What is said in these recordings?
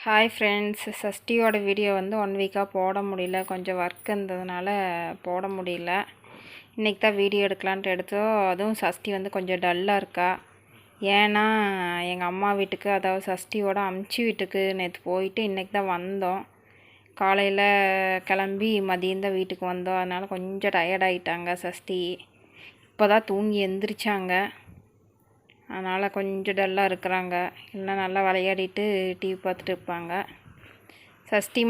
Hi friends, சஷ்டியோட video வந்து 1 வீக்காக போட முடியல. கொஞ்சம் ஒர்க் இருந்ததுனால போட முடியல. இன்றைக்கி தான் வீடியோ எடுக்கலான்ட்டு எடுத்தோம். அதுவும் சஷ்டி வந்து கொஞ்சம் டல்லாக இருக்கா. ஏன்னா எங்கள் அம்மா வீட்டுக்கு, அதாவது சஷ்டியோட அம்ச்சி வீட்டுக்கு நேற்று போயிட்டு இன்றைக்கி தான் வந்தோம். காலையில் கிளம்பி மதியம் தான் வீட்டுக்கு வந்தோம். அதனால் கொஞ்சம் டயர்டாகிட்டாங்க சஷ்டி. இப்போ தான் தூங்கி எந்திரிச்சாங்க. அதனால் கொஞ்சம் டல்லாக இருக்கிறாங்க. இல்லைனா நல்லா விளையாடிட்டு டிவி பார்த்துட்டு இருப்பாங்க. சஷ்டி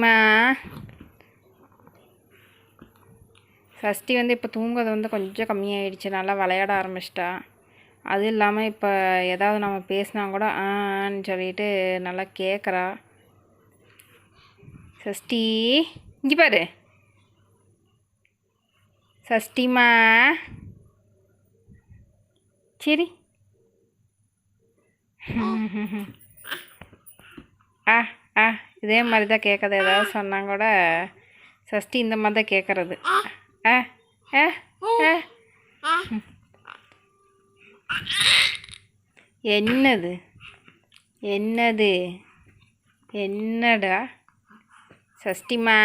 வந்து இப்போ தூங்குறது வந்து கொஞ்சம் கம்மியாயிடுச்சு. நல்லா விளையாட ஆரம்பிச்சிட்டா. அது இல்லாமல் இப்போ ஏதாவது நம்ம பேசினா கூட ஆன்னு சொல்லிட்டு நல்லா கேட்குறா. சஷ்டி, இங்கே பாரு. சஷ்டிமா, சரி. இதே மாதிரி தான் கேட்குறது. ஏதாவது சொன்னாங்க கூட சஷ்டி இந்த மாதிரி தான் கேட்குறது. என்னது என்னது என்னடா சஷ்டிமா,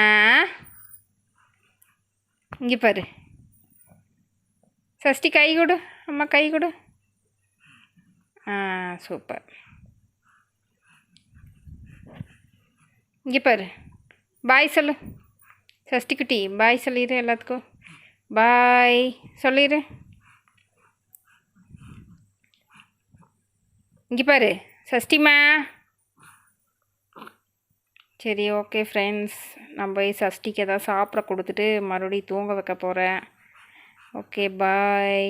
இங்கே பாரு. சஷ்டி கை கொடு, அம்மா கை கொடு. சூப்பர். இங்கே பாரு. பாய் சொல்லு சஷ்டி குட்டி. பாய் சொல்லிடு எல்லாத்துக்கும். பாய் சொல்லிடு. இங்கே பாரு சஷ்டிமா. சரி, ஓகே ஃப்ரெண்ட்ஸ், நான் போய் சஷ்டிக்கு எதாவது சாப்பிட கொடுத்துட்டு மறுபடியும் தூங்க வைக்க போகிறேன். ஓகே, பாய்.